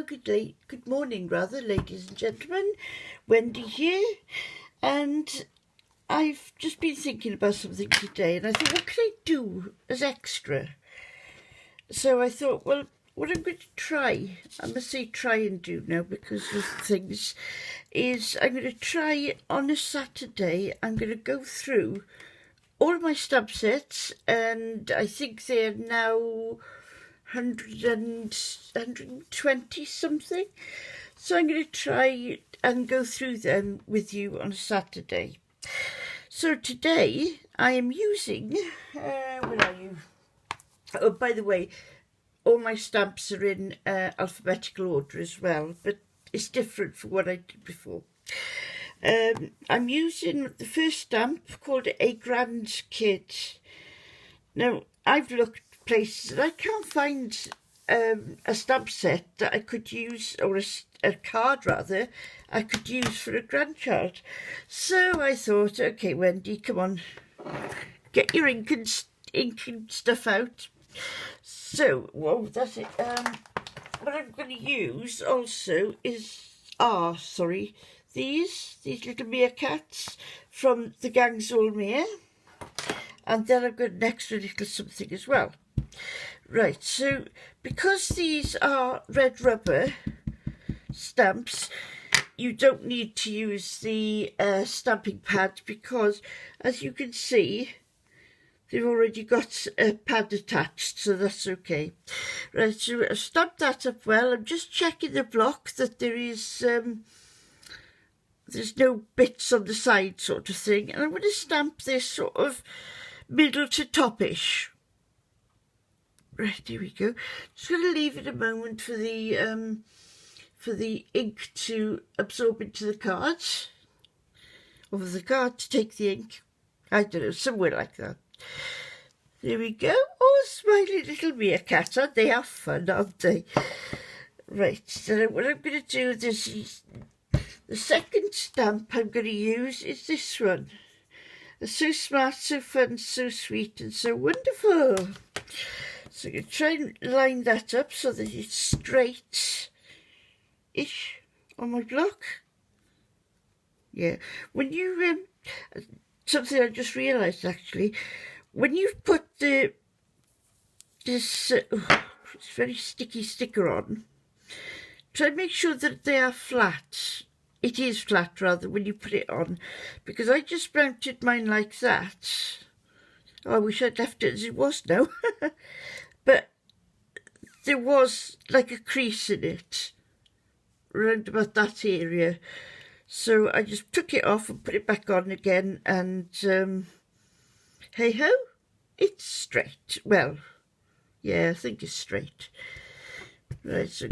good morning, rather, ladies and gentlemen. Wendy here, and I've just been thinking about something today, and I thought, what can I do as extra? So I thought, well, what I'm going to try, I must say try and do now because of things, is I'm going to try on a Saturday, I'm going to go through all my stamp sets, and I think they're now 120 something. So I'm going to try and go through them with you on a Saturday. So today I am using, where are you? Oh, by the way, all my stamps are in alphabetical order as well, but it's different from what I did before. I'm using the first stamp called A Grand Kid. Now, I've looked places and I can't find a stamp set that I could use, or a card rather, I could use for a grandchild. So I thought, okay, Wendy, come on, get your ink and stuff out. So, well, that's it. What I'm going to use also is, these little meerkats from the Gangs Ulmere. And then I've got an extra little something as well. Right, so because these are red rubber stamps, you don't need to use the stamping pad because, as you can see, they've already got a pad attached, so that's okay. Right, so I've stamped that up well. I'm just checking the block that there is there's no bits on the side sort of thing. And I'm going to stamp this sort of middle to topish. Right, here we go. Just going to leave it a moment for the ink to absorb into the cards, or for the card to take the ink. I don't know, somewhere like that. There we go. Oh, smiley little meerkat. They are fun, aren't they? Right, so what I'm going to do, is the second stamp I'm going to use is this one. So smart, so fun, so sweet, and so wonderful. So you try and line that up so that it's straight-ish on my block. Yeah. When you, something I just realised actually, when you've put this it's very sticky sticker on, try and make sure that they are flat. It is flat rather when you put it on, because I just mounted mine like that. Oh, I wish I'd left it as it was now. But there was like a crease in it around about that area. So I just took it off and put it back on again, and hey ho, it's straight. Well, yeah, I think it's straight. Right, so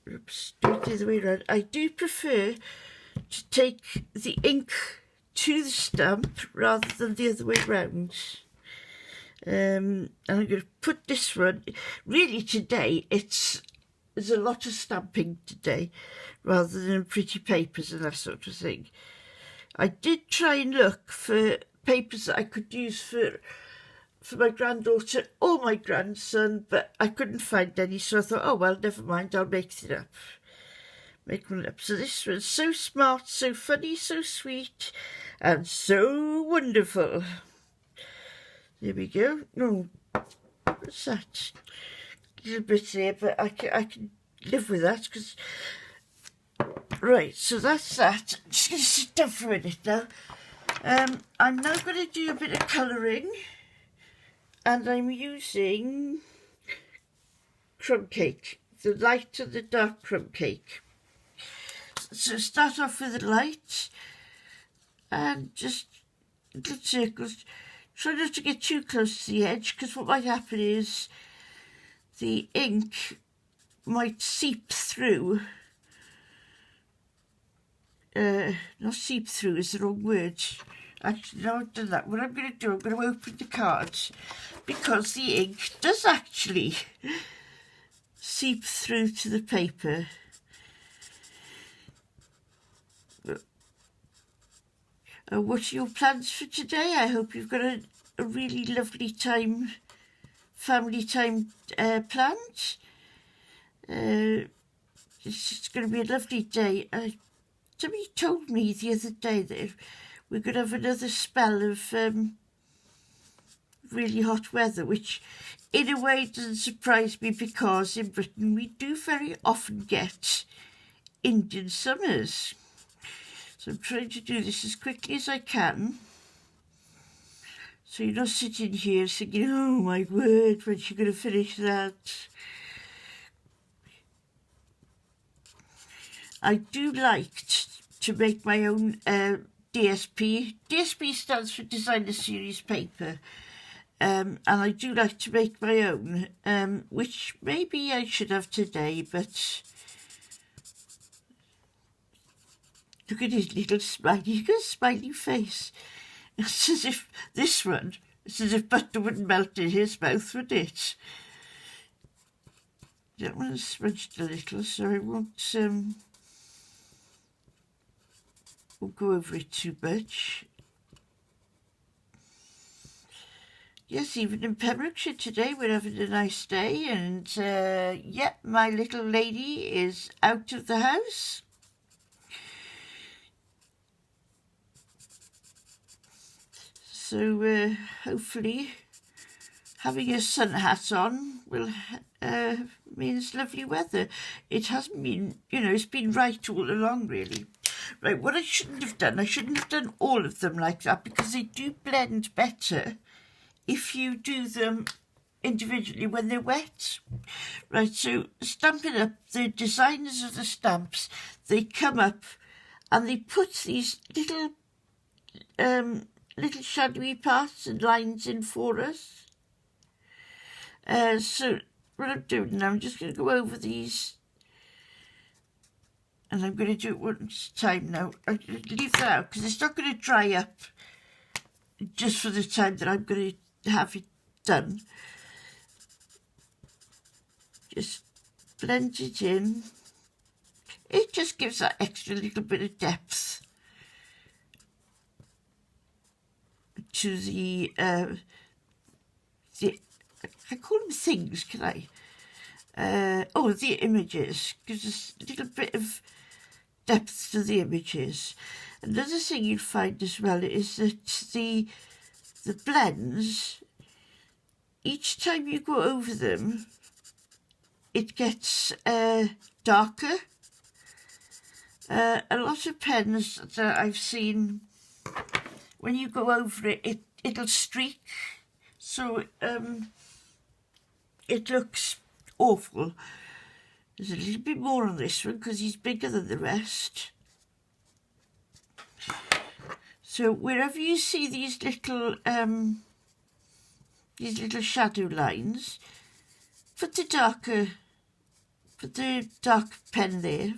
oops, do it the other way around. I do prefer to take the ink to the stamp rather than the other way around. And I'm going to put this one, really today there's a lot of stamping today rather than pretty papers and that sort of thing. I did try and look for papers that I could use for my granddaughter or my grandson, but I couldn't find any, so I thought, oh well, never mind, I'll make it up. Make one up. So this one's so smart, so funny, so sweet, and so wonderful. There we go. Oh, what's that? A little bit there, but I can live with that because... Right, so that's that. I'm just going to sit down for a minute now. I'm now going to do a bit of colouring, and I'm using crumb cake, the light and the dark crumb cake. So start off with the light and just little circles. Try not to get too close to the edge, because what might happen is the ink might seep through. Not seep through is the wrong word. Actually, no, I've done that. What I'm going to do, I'm going to open the cards, because the ink does actually seep through to the paper. What are your plans for today? I hope you've got a really lovely time, family time planned. it's going to be a lovely day. Somebody told me the other day that we're going to have another spell of really hot weather, which in a way doesn't surprise me because in Britain we do very often get Indian summers. So I'm trying to do this as quickly as I can. So you're not sitting here thinking, oh my word, when's she going to finish that? I do like to make my own DSP. DSP stands for Designer Series Paper. And I do like to make my own, which maybe I should have today, but look at his little smiley face. It's as if this one, it's as if butter wouldn't melt in his mouth, would it? That one's smudged a little, so I won't go over it too much. Yes, even in Pembrokeshire today we're having a nice day, and my little lady is out of the house. So hopefully having a sun hat on will means lovely weather. It hasn't been, it's been right all along really. Right, what I shouldn't have done all of them like that because they do blend better if you do them individually when they're wet. Right, so Stampin' Up, the designers of the stamps, they come up and they put these little shadowy parts and lines in for us. So what I'm doing now, I'm just going to go over these, and I'm going to do it one time now. I leave that out because it's not going to dry up just for the time that I'm going to have it done. Just blend it in. It just gives that extra little bit of depth to the I call them things, can I? The images. Gives us a little bit of depth to the images. Another thing you'll find as well is that the blends, each time you go over them, it gets darker. A lot of pens that I've seen, when you go over it, it'll streak. So it looks awful. There's a little bit more on this one because he's bigger than the rest. So wherever you see these little shadow lines, put the dark pen there.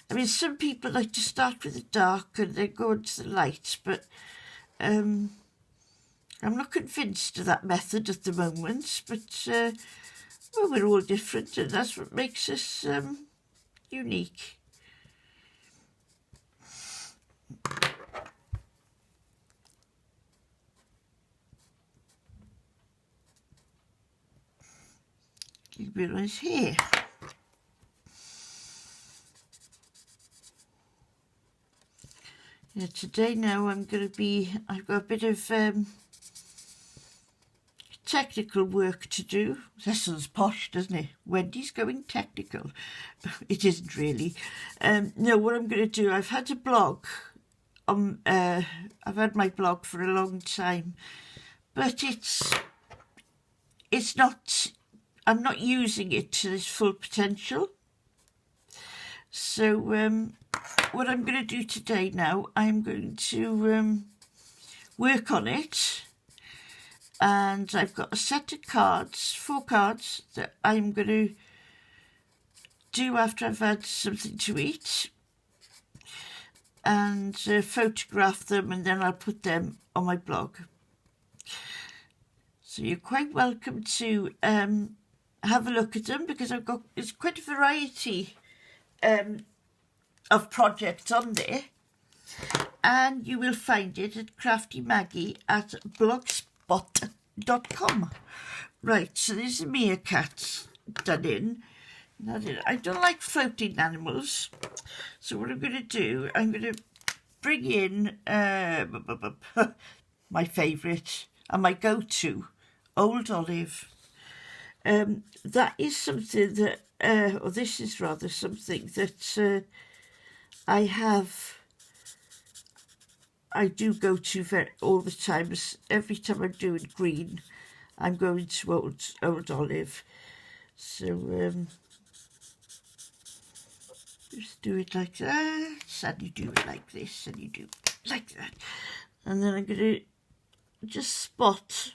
I mean, some people like to start with the dark and then go into the light, but I'm not convinced of that method at the moment. But we're all different, and that's what makes us unique. A little bit on his hair. Yeah, today now I've got a bit of technical work to do. That sounds posh, doesn't it? Wendy's going technical. It isn't really. No, what I'm going to do, I've had a blog. I've had my blog for a long time, but it's not, I'm not using it to its full potential. So what I'm going to do today now, I'm going to work on it, and I've got a set of cards, 4 cards, that I'm going to do after I've had something to eat, and photograph them, and then I'll put them on my blog. So you're quite welcome to have a look at them, because it's quite a variety of projects on there, and you will find it at Crafty Maggie at blogspot.com. Right, so there's a meerkat done in. I don't like floating animals, so what I'm going to do, I'm going to bring in my favourite and my go-to, Old Olive. That is something that, or this is rather something that I do go to all the time. Every time I'm doing green, I'm going to Old Olive. So just do it like that, and you do it like this, and you do it like that. And then I'm going to just spot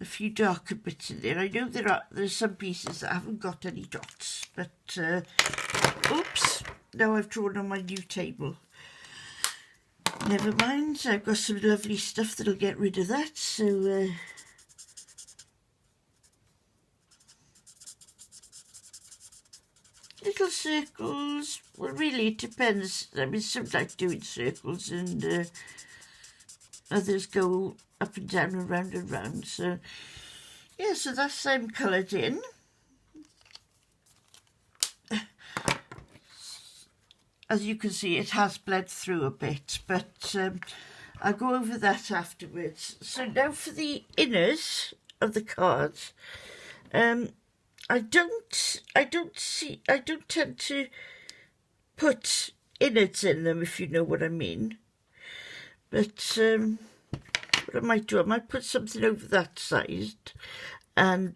a few darker bits in there. I know there's some pieces that haven't got any dots, but oops, now I've drawn on my new table. Never mind, I've got some lovely stuff that'll get rid of that, so little circles. Well, really it depends. I mean, some like doing circles and others go up and down and round and round. So yeah, so that's I'm coloured in. As you can see, it has bled through a bit, but I'll go over that afterwards. So now for the inners of the cards. I don't tend to put innards in them, if you know what I mean. But what I might do, I might put something over that side and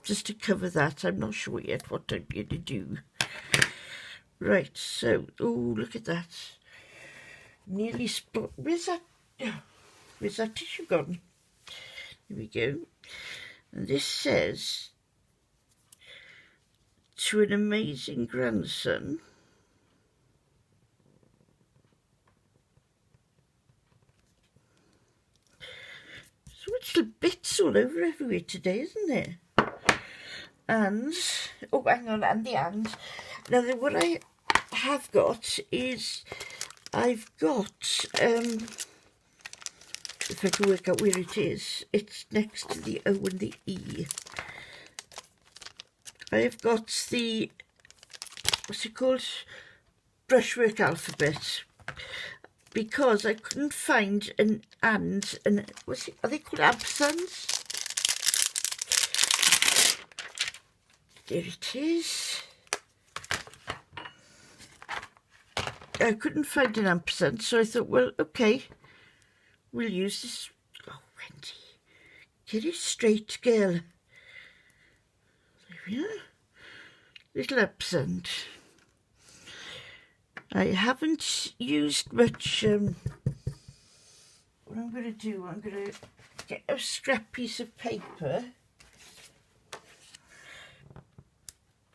just to cover that. I'm not sure yet what I'm going to do. Right, so, oh, look at that. Nearly spot. Where's that tissue gone? Here we go. And this says, to an amazing grandson. So much little bits all over everywhere today, isn't there? And, oh, hang on, and the and. Now, what I have got is, I've got, if I can work out where it is, it's next to the O and the E. I've got the, what's it called? Brushwork alphabet. Because I couldn't find an and, what's it, are they called ampersands? There it is. I couldn't find an ampersand, so I thought, well, okay, we'll use this. Oh, Wendy, get it straight, girl. There we are. Little ampersand. I haven't used much. What I'm going to do, I'm going to get a scrap piece of paper.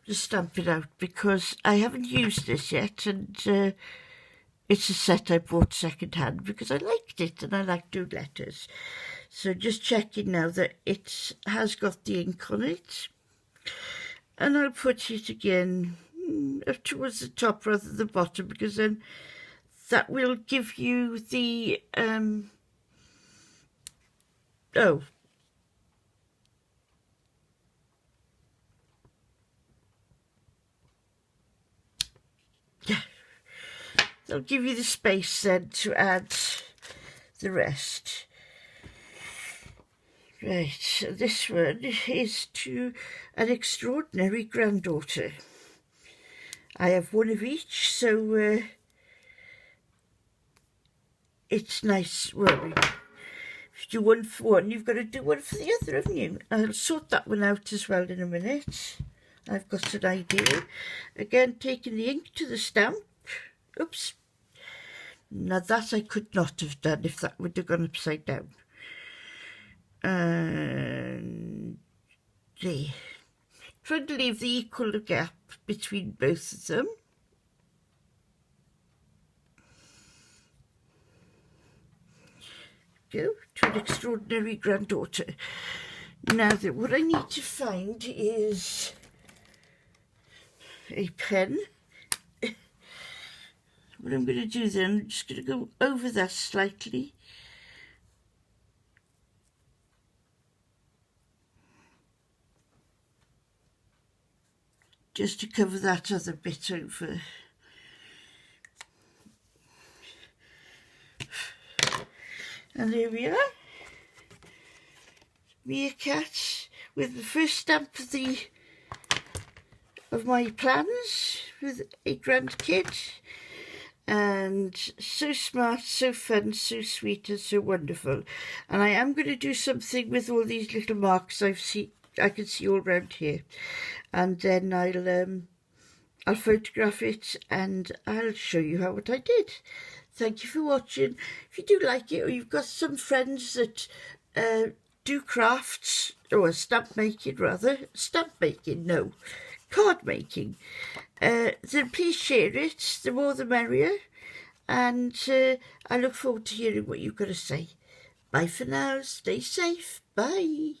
Just stamp it out because I haven't used this yet, and it's a set I bought second hand because I liked it and I like doing letters. So just checking now that it has got the ink on it, and I'll put it again up towards the top rather than the bottom, because then that will give you the they'll give you the space then to add the rest. Right, so this one is to an extraordinary granddaughter. I have one of each, so it's nice. Well, if you do one for one, you've got to do one for the other, haven't you? I'll sort that one out as well in a minute. I've got an idea. Again, taking the ink to the stamp. Oops. Now that I could not have done if that would have gone upside down. And there. Trying to leave the equal gap between both of them. Go to an extraordinary granddaughter. Now that what I need to find is a pen. what I'm going to do then, I'm just going to go over that slightly. Just to cover that other bit over. And there we are. Meerkat with the first stamp of my plans with a grandkid. And so smart, so fun, so sweet and so wonderful. And I am going to do something with all these little marks I can see all around here. And then I'll photograph it and I'll show you what I did. Thank you for watching. If you do like it, or you've got some friends that do crafts, or stamp making, card making, then please share it. The more the merrier. And I look forward to hearing what you've got to say. Bye for now. Stay safe. Bye.